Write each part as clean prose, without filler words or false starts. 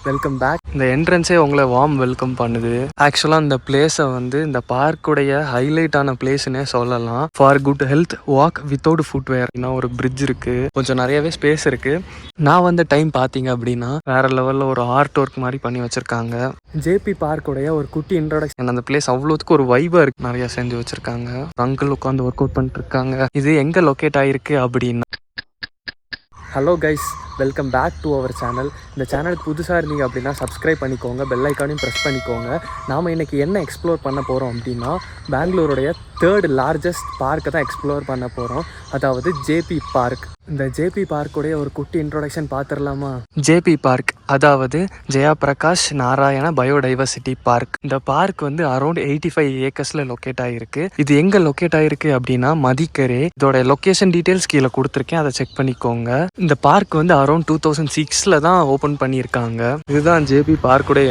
Welcome back. இந்த என்ட்ரன்ஸே உங்களை warm welcome பண்ணுது. ஆக்சுவலாக இந்த பிளேஸை வந்து இந்த பார்க்குடைய ஹைலைட்டான பிளேஸ்னே சொல்லலாம். For good health walk without footwear. இன்னும் ஒரு பிரிட்ஜ் இருக்கு, கொஞ்சம் நிறையவே ஸ்பேஸ் இருக்கு. நான் வந்த டைம் பார்த்தீங்க அப்படின்னா வேற லெவலில் ஒரு ஆர்ட் ஒர்க் மாதிரி பண்ணி வச்சிருக்காங்க. ஜேபி பார்க்குடைய ஒரு குட்டி இன்ட்ரோடக்ஷன். அந்த பிளேஸ் அவ்வளோத்துக்கு ஒரு வைபா இருக்கு, நிறைய செஞ்சு வச்சிருக்காங்க. அங்கிள் உட்காந்து ஒர்க் அவுட் பண்ணிட்டு இருக்காங்க. இது எங்க லொக்கேட் ஆயிருக்கு அப்படின்னா, hello guys, welcome back to our channel. இந்த சேனலுக்கு புதுசாக இருந்தீங்க அப்படின்னா சப்ஸ்கிரைப் பண்ணிக்கோங்க, பெல் ஐக்கானையும் ப்ரெஸ் பண்ணிக்கோங்க. நாம் இன்றைக்கி என்ன எக்ஸ்ப்ளோர் பண்ண போகிறோம் அப்படின்னா, பெங்களூருடைய 3rd லார்ஜஸ்ட் பார்க்கை தான் எக்ஸ்ப்ளோர் பண்ண போகிறோம். அதாவது ஜேபி பார்க். இந்த ஜேபி பார்க்குடைய ஒரு குட்டி இன்ட்ரோடக்ஷன் பார்த்துடலாமா? ஜேபி பார்க் அதாவது ஜெயபிரகாஷ் நாராயண பயோடைவர்சிட்டி பார்க். இந்த பார்க் வந்து அரௌண்ட் 85 ஏக்கர்ஸில் லொக்கேட் ஆகிருக்கு. இது எங்கே லொக்கேட் ஆகிருக்கு அப்படின்னா மதிக்கரே. இதோட லொக்கேஷன் டீட்டெயில்ஸ் கீழே கொடுத்துருக்கேன், அதை செக் பண்ணிக்கோங்க. இந்த பார்க் வந்து அரௌண்ட் 2006 தான் ஓப்பன் பண்ணியிருக்காங்க. இதுதான் ஜேபி பார்க்குடைய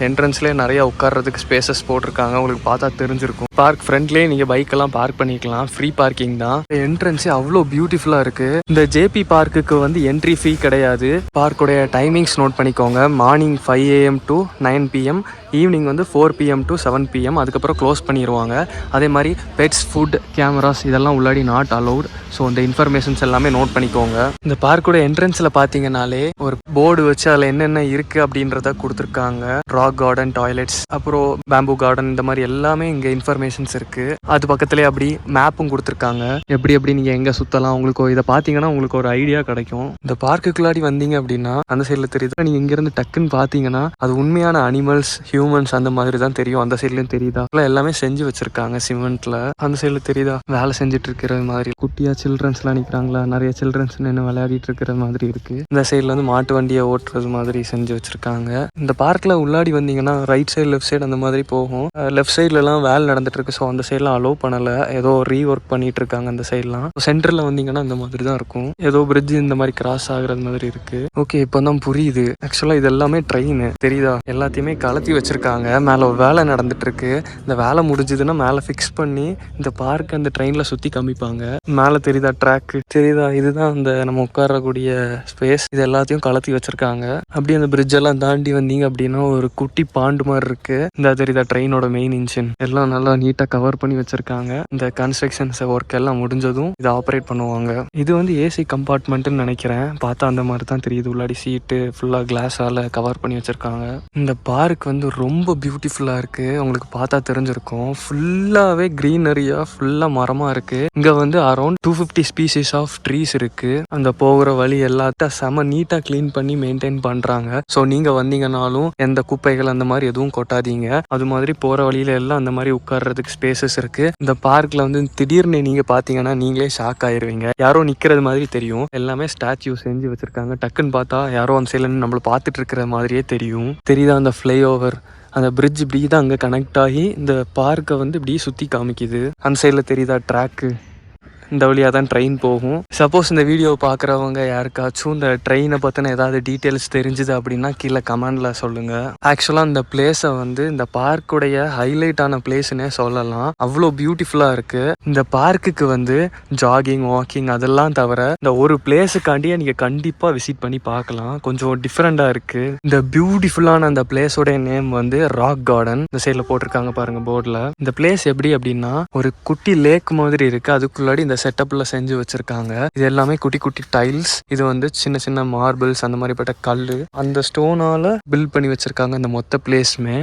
என்ட்ரன்ஸ்லேயே நிறைய உட்கார்றதுக்கு ஸ்பேசஸ் போட்டிருக்காங்க. உங்களுக்கு பார்த்தா தெரிஞ்சிருக்கும். பார்க் ஃப்ரண்ட்லேயே நீங்கள் பைக்கெல்லாம் பார்க் பண்ணிக்கலாம், ஃப்ரீ பார்க்கிங் தான். என்ட்ரன்ஸே அவ்வளோ பியூட்டிஃபுல்லாக இருக்குது. இந்த ஜேபி பார்க்குக்கு வந்து என்ட்ரி ஃபீ கிடையாது. பார்க்குடைய டைமிங்ஸ் நோட் பண்ணிக்கோங்க. Morning 5 AM to 9 PM, evening வந்து 4 PM to 7 PM. அதுக்கப்புறம் க்ளோஸ் பண்ணிடுவாங்க. அதே மாதிரி பெட்ஸ், ஃபுட், கேமராஸ் இதெல்லாம் உள்ளாடி நாட் அலௌட். ஸோ இந்த இன்ஃபர்மேஷன்ஸ் எல்லாமே நோட் பண்ணிக்கோங்க. இந்த பார்க்கோட என்ட்ரன்ஸில் பார்த்தீங்கன்னாலே ஒரு போர்டு வச்சு அதில் என்னென்ன இருக்குது அப்படின்றத கொடுத்துருக்காங்க. ராக் கார்டன், டாய்லெட்ஸ், அப்புறம் பேம்பூ கார்டன், இந்த மாதிரி எல்லாமே இங்கே இன்ஃபர்மேஷன்ஸ் இருக்குது. அது பக்கத்துலேயே அப்படி மேப்பும் கொடுத்துருக்காங்க. எப்படி நீங்கள் எங்கே சுற்றலாம், உங்களுக்கு இதை பார்த்தீங்கன்னா உங்களுக்கு ஒரு ஐடியா கிடைக்கும். இந்த பார்க்குக்குள்ளாடி வந்தீங்க அப்படின்னா அந்த சைடில் தெரியுது. நீங்கள் இங்கேருந்து டக்குன்னு பார்த்தீங்கன்னா அது உண்மையான அனிமல்ஸ், ஹியூமன்ஸ் அந்த மாதிரி தான் தெரியும். அந்த சைட்லயும் தெரியுதா எல்லாமே செஞ்சு வச்சிருக்காங்க சிமெண்ட்ல. அந்த சைட்ல தெரியுதா வேலை செஞ்சுட்டு இருக்கிற மாதிரி. குட்டியா சில்ட்ரன்ஸ் எல்லாம் நிக்கிறாங்களா, நிறைய சில்ட்ரன்ஸ் நின்று விளையாடிட்டு இருக்கிற மாதிரி இருக்கு. இந்த சைட்ல வந்து மாட்டு வண்டியை ஓட்டுறது மாதிரி செஞ்சு வச்சிருக்காங்க. இந்த பார்க்ல உள்ளாடி வந்தீங்கன்னா ரைட் சைடு, லெஃப்ட் சைடு அந்த மாதிரி போகும். லெஃப்ட் சைட்ல எல்லாம் வேலை நடந்துட்டு இருக்கு. ஸோ அந்த சைட்லாம் அலோவ் பண்ணல, ஏதோ ரீ ஒர்க் பண்ணிட்டு இருக்காங்க. அந்த சைட்லாம் சென்டர்ல வந்தீங்கன்னா இந்த மாதிரி தான் இருக்கும். ஏதோ பிரிட்ஜ் இந்த மாதிரி கிராஸ் ஆகுறது மாதிரி இருக்கு. ஓகே, இப்பதான் புரியுது. ஆக்சுவலா இது எல்லாமே ட்ரெயின் தெரியுதா, எல்லாத்தையுமே கலத்தி வச்சிருக்காங்க. மேலே வேலை நடந்துட்டு இருக்கு. இந்த வேலை முடிஞ்சதுன்னா மேலே ஃபிக்ஸ் பண்ணி இந்த பார்க் அந்த ட்ரெயினில் சுற்றி காமிப்பாங்க. மேலே தெரியுதா ட்ராக்கு தெரியுதா, இதுதான் அந்த நம்ம உட்காரக்கூடிய ஸ்பேஸ். இது எல்லாத்தையும் கலத்தி வச்சிருக்காங்க. அப்படியே அந்த பிரிட்ஜ் எல்லாம் தாண்டி வந்தீங்க அப்படின்னா ஒரு குட்டி பாண்டு மாதிரி இருக்கு. இந்த தெரியுதா ட்ரெயினோட மெயின் இன்ஜின் எல்லாம் நல்லா நீட்டாக கவர் பண்ணி வச்சிருக்காங்க. இந்த கன்ஸ்ட்ரக்ஷன்ஸ் ஒர்க் எல்லாம் முடிஞ்சதும் இதை ஆப்ரேட் பண்ணுவாங்க. இது வந்து ஏசி கம்பார்ட்மெண்ட்னு நினைக்கிறேன். பார்த்தா அந்த மாதிரி தான் தெரியுது. உள்ளாடி சீட்டு ஃபுல்லாக கிளாஸால கவர் பண்ணி வச்சிருக்காங்க. இந்த பார்க் வந்து ரொம்ப பியூட்டிஃபுல்லாக இருக்குது. உங்களுக்கு பார்த்தா தெரிஞ்சிருக்கும். ஃபுல்லாகவே க்ரீனரியாக ஃபுல்லாக மரமாக இருக்குது. இங்கே வந்து அரௌண்ட் 250 ஸ்பீசிஸ் ஆஃப் ட்ரீஸ் இருக்குது. அந்த போகிற வழி எல்லாத்தையும் செம நீட்டாக க்ளீன் பண்ணி மெயின்டைன் பண்ணுறாங்க. ஸோ நீங்கள் வந்தீங்கன்னாலும் எந்த குப்பைகள் அந்த மாதிரி எதுவும் கொட்டாதீங்க. அது மாதிரி போகிற வழியில எல்லாம் அந்த மாதிரி உட்கார்றதுக்கு ஸ்பேசஸ் இருக்குது. இந்த பார்க்கில் வந்து திடீர்னு நீங்கள் பார்த்தீங்கன்னா நீங்களே ஷாக் ஆயிடுவீங்க. யாரோ நிற்கிறது மாதிரி தெரியும். எல்லாமே ஸ்டாச்சு செஞ்சு வச்சுருக்காங்க. டக்குன்னு பார்த்தா யாரோ அந்த சைடில் நம்மளை பார்த்துட்டு இருக்கிற மாதிரியே தெரியும். தெரியுதா அந்த ஃப்ளைஓவர், அந்த பிரிட்ஜ் இப்படி தான் அங்கே கனெக்ட் ஆகி இந்த பார்க்கை வந்து இப்படி சுற்றி காமிக்குது. அந்த சைடில் தெரியுதா ட்ராக்கு, இந்த வழியாக தான் ட்ரெயின் போகும். சப்போஸ் இந்த வீடியோ பார்க்குறவங்க யாருக்காச்சும் இந்த ட்ரெயினை பற்றின ஏதாவது டீட்டெயில்ஸ் தெரிஞ்சுது அப்படின்னா கீழே கமெண்டில் சொல்லுங்கள். ஆக்சுவலாக இந்த பிளேஸை வந்து இந்த பார்க்குடைய ஹைலைட்டான பிளேஸ்னே சொல்லலாம். அவ்வளோ பியூட்டிஃபுல்லாக இருக்குது. இந்த பார்க்குக்கு வந்து ஜாகிங், வாக்கிங் அதெல்லாம் தவிர இந்த ஒரு பிளேஸுக்காண்டியே நீங்கள் கண்டிப்பாக விசிட் பண்ணி பார்க்கலாம். கொஞ்சம் டிஃப்ரெண்ட்டாக இருக்குது. இந்த பியூட்டிஃபுல்லான அந்த பிளேஸோடைய நேம் வந்து ராக் கார்டன். இந்த சைடில் போட்டிருக்காங்க பாருங்கள் போர்டில். இந்த பிளேஸ் எப்படி அப்படின்னா ஒரு குட்டி லேக் மாதிரி இருக்குது. அதுக்குள்ளாடி இந்த செட்டப்ல செஞ்சு வச்சிருக்காங்க. இது எல்லாமே குட்டி குட்டி டைல்ஸ். இது வந்து சின்ன சின்ன மார்பிள்ஸ் அந்த மாதிரிப்பட்ட கல்லு. அந்த ஸ்டோனால பில்ட் பண்ணி வச்சிருக்காங்க. இந்த மொத்த பிளேஸ்மே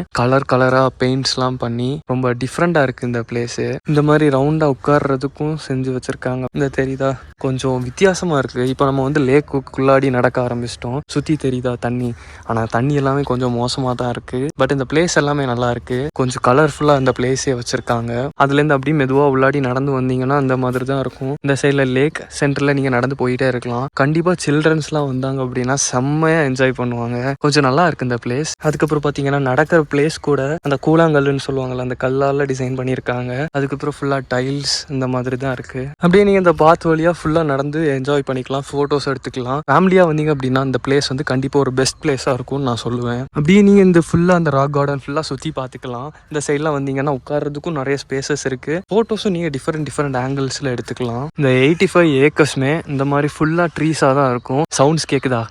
கலரா பெயிண்ட்ஸ் எல்லாம் பண்ணி ரொம்ப டிஃப்ரெண்டா இருக்கு இந்த பிளேஸ். இந்த மாதிரி ரவுண்டா உட்கார்றதுக்கும் செஞ்சு வச்சிருக்காங்க. இந்த தெரியுதா கொஞ்சம் வித்தியாசமா இருக்கு. இப்போ நம்ம வந்து லேக்குள்ளாடி நடக்க ஆரம்பிச்சிட்டோம். சுத்தி தெரியுதா தண்ணி, ஆனா தண்ணி எல்லாமே கொஞ்சம் மோசமா தான் இருக்கு. பட் இந்த பிளேஸ் எல்லாமே நல்லா இருக்கு. கொஞ்சம் கலர்ஃபுல்லா இந்த பிளேஸே வச்சிருக்காங்க. அதுல இருந்து அப்படியே மெதுவா உள்ளாடி நடந்து வந்தீங்கன்னா அந்த மாதிரி தான் இருக்கும். இந்த சைட்ல லேக் சென்டர்ல நீங்க நடந்து போயிட்டே இருக்கலாம். கண்டிப்பா சில்ட்ரன்ஸ்லாம் வந்தாங்க அப்படின்னா செம்மையா என்ஜாய் பண்ணுவாங்க. கொஞ்சம் நல்லா இருக்கு இந்த பிளேஸ். அதுக்கப்புறம் பாத்தீங்கன்னா நடக்கிற பிளேஸ் கூட அந்த கூழாங்கல்லுன்னு சொல்லுவாங்கல்ல, அந்த கல்லால டிசைன் பண்ணியிருக்காங்க. அதுக்கப்புறம் ஃபுல்லா டைல்ஸ் இந்த மாதிரி தான் இருக்கு. அப்படியே நீங்க இந்த பாத் வழியா ஃபுல்லா நடந்து என்ஜாய் பண்ணிக்கலாம், போட்டோஸ் எடுத்துக்கலாம். ஃபேமிலியா வந்தீங்க அப்படின்னா இந்த பிளேஸ் வந்து கண்டிப்பா ஒரு பெஸ்ட் பிளேஸா இருக்கும்னு நான் சொல்லுவேன். அப்படியே நீங்க இந்த ஃபுல்லா அந்த ராக் கார்டன் ஃபுல்லா சுத்தி பாத்துக்கலாம். இந்த சைட்லாம் வந்தீங்கன்னா உட்கார்றதுக்கும் நிறைய ஸ்பேசஸ் இருக்கு. போட்டோஸும் நீங்க டிஃபரெண்ட் ஆங்கிள்ஸ்ல எடுத்து பார்த்துக்கலாம். இந்த 85 ஏக்கர்ஸ்மே இந்த மாதிரி ஃபுல்லாக ட்ரீஸாக தான் இருக்கும். சவுண்ட்ஸ் கேட்குதா?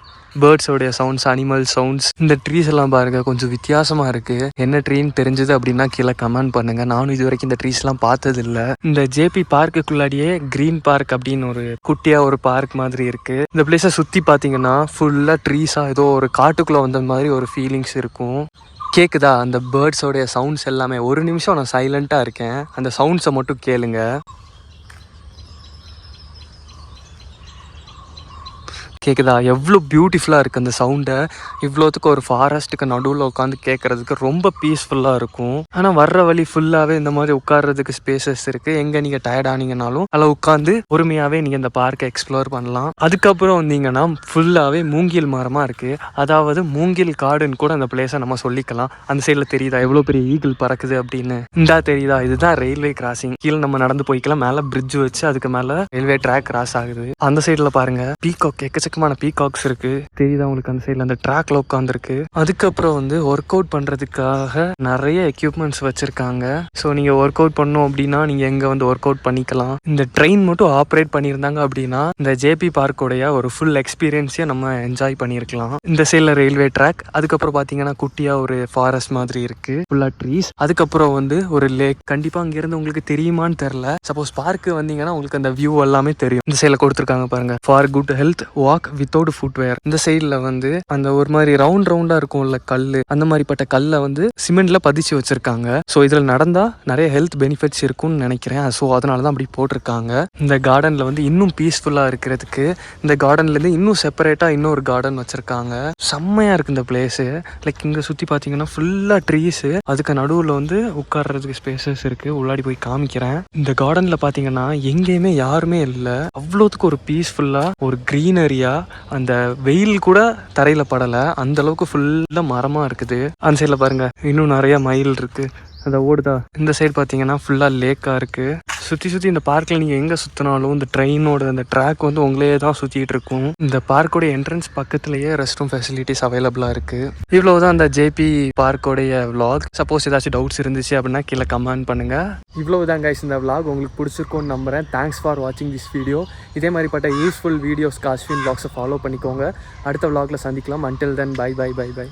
பேர்ட்ஸோடைய சவுண்ட்ஸ், அனிமல் சவுண்ட்ஸ். இந்த ட்ரீஸ் எல்லாம் பாருங்க கொஞ்சம் வித்தியாசமாக இருக்கு. என்ன ட்ரீன்னு தெரிஞ்சது அப்படின்னா கீழே கமெண்ட் பண்ணுங்க. நானும் இது வரைக்கும் இந்த ட்ரீஸ்லாம் பார்த்தது இல்லை. இந்த ஜேபி பார்க்குள்ளாடியே கிரீன் பார்க் அப்படின்னு ஒரு குட்டியா ஒரு பார்க் மாதிரி இருக்கு. இந்த பிளேஸை சுற்றி பார்த்தீங்கன்னா ஃபுல்லாக ட்ரீஸாக ஏதோ ஒரு காட்டுக்குள்ளே வந்த மாதிரி ஒரு ஃபீலிங்ஸ் இருக்கும். கேட்குதா அந்த பேர்ட்ஸோடைய சவுண்ட்ஸ் எல்லாமே? ஒரு நிமிஷம் நான் சைலண்ட்டாக இருக்கேன், அந்த சவுண்ட்ஸை மட்டும் கேளுங்க. கேட்குதா? எவ்வளோ பியூட்டிஃபுல்லாக இருக்குது அந்த சவுண்டை. இவ்வளோத்துக்கு ஒரு ஃபாரஸ்ட்டுக்கு நடுவில் உட்காந்து கேட்குறதுக்கு ரொம்ப பீஸ்ஃபுல்லாக இருக்கும். ஆனால் வர்ற வழி ஃபுல்லாகவே இந்த மாதிரி உட்கார்றதுக்கு ஸ்பேசஸ் இருக்குது. எங்கே நீங்கள் டயர்ட் ஆனீங்கனாலும் அதில் உட்காந்து பொறுமையாகவே நீங்கள் இந்த பார்க்கை எக்ஸ்ப்ளோர் பண்ணலாம். அதுக்கப்புறம் வந்தீங்கன்னா ஃபுல்லாகவே மூங்கில் மரமாக இருக்குது. அதாவது மூங்கில் காடுன்னு கூட அந்த பிளேஸை நம்ம சொல்லிக்கலாம். அந்த சைடில் தெரியுதா எவ்வளோ பெரிய ஈகிள் பறக்குது அப்படின்னு? இந்தா தெரியுதா? இதுதான் ரயில்வே கிராசிங். கீழே நம்ம நடந்து போய்க்கலாம். மேலே பிரிட்ஜ் வச்சு அதுக்கு மேலே ரயில்வே ட்ராக் கிராஸ் ஆகுது. அந்த சைடில் பாருங்க பீகாக், எக்கச்சக்கமான பீகாக்ஸ் இருக்கு. தெரியுதா உங்களுக்கு? அந்த சைடில் அந்த ட்ராக்ல உட்காந்துருக்கு. அதுக்கப்புறம் வந்து ஒர்க் அவுட் பண்றதுக்காக நிறைய எக்யூப்மெண்ட்ஸ் வச்சிருக்காங்க. ஸோ நீங்க ஒர்க் அவுட் பண்ணணும் அப்படின்னா நீங்க எங்க வந்து ஒர்க் அவுட் பண்ணிக்கலாம். இந்த ட்ரெயின் மட்டும் ஆப்ரேட் பண்ணியிருந்தாங்க அப்படின்னா இந்த ஜேபி பார்க்கோடைய ஒரு ஃபுல் எக்ஸ்பீரியன்ஸையே நம்ம என்ஜாய் பண்ணியிருக்கலாம். இந்த சைடில் ரயில்வே ட்ராக், அதுக்கப்புறம் பார்த்தீங்கன்னா குட்டியா ஒரு ஃபாரஸ்ட் மாதிரி இருக்கு, ஃபுல்லா ட்ரீஸ். அதுக்கப்புறம் வந்து ஒரு லேக். கண்டிப்பா அங்கிருந்து உங்களுக்கு தெரியுமான்னு தெரியல. சப்போஸ் பார்க்கு வந்தீங்கன்னா உங்களுக்கு அந்த வியூ எல்லாமே தெரியும். இந்த சைடில் கொடுத்துருக்காங்க பாருங்க, for good health walk without footwear. இந்த சைடில் வந்து அந்த ஒரு மாதிரி ரவுண்டா இருக்கும்ல கல்லு, அந்த மாதிரிப்பட்ட கல்லை வந்து சிமெண்ட்ல பதிச்சு வச்சிருக்காங்க. ஸோ இதில் நடந்தா நிறைய ஹெல்த் பெனிஃபிட்ஸ் இருக்கும்னு நினைக்கிறேன். ஸோ அதனால தான் அப்படி போட்டிருக்காங்க. இந்த கார்டன்ல வந்து இன்னும் பீஸ்ஃபுல்லா இருக்கிறதுக்கு இந்த கார்டன்ல இருந்து இன்னும் செப்பரேட்டா இன்னொரு கார்டன் வச்சிருக்காங்க. செம்மையா இருக்கு இந்த பிளேஸ். லைக் இங்க சுத்தி பாத்தீங்கன்னா ஃபுல்லா ட்ரீஸ், அதுக்கு நடுவில் வந்து உட்கார்றதுக்கு ஸ்பேசஸ் இருக்கு. உள்ளாடி போய் காமிக்கிறேன். இந்த கார்டன்ல பாத்தீங்கன்னா எங்கேயுமே யாருமே இல்லை. அவ்வளோத்துக்கு ஒரு பீஸ்ஃபுல்லா ஒரு கிரீனரியா, அந்த வெயில் கூட தரையில படலை, அந்த அளவுக்கு ஃபுல்லா மரமா இருக்குது. அந்த சைட்ல பாருங்க இன்னும் நிறைய மயில் இருக்கு, அந்த ஓடுதா. இந்த சைடு பார்த்தீங்கன்னா ஃபுல்லாக லேக்காக இருக்குது. சுற்றி இந்த பார்க்கில் நீங்கள் எங்கே சுற்றினாலும் இந்த ட்ரெயினோட அந்த ட்ராக் வந்து உங்களே தான் சுற்றிட்டு இருக்கும். இந்த பார்க்கோடைய என்ட்ரன்ஸ் பக்கத்துலேயே ரெஸ்ட் ரூம் ஃபெசிலிட்டிஸ் அவைலபிளாக இருக்குது. இவ்வளோ தான் அந்த ஜேபி பார்க்கோடைய விளாக். சப்போஸ் ஏதாச்சும் டவுட்ஸ் இருந்துச்சு அப்படின்னா கீழே கமெண்ட் பண்ணுங்கள். இவ்வளோ தான் கைஸ் இந்த விளாக் உங்களுக்கு பிடிச்சிருக்கும்னு நம்புகிறேன். தேங்க்ஸ் ஃபார் வாட்சிங் திஸ் வீடியோ. இதே மாதிரிப்பட்ட யூஸ்ஃபுல் வீடியோஸ்க்கு அஸ்வின் விளாக்ஸை ஃபாலோ பண்ணிக்கோங்க. அடுத்த விளாகில் சந்திக்கலாம். Until then bye bye bye by.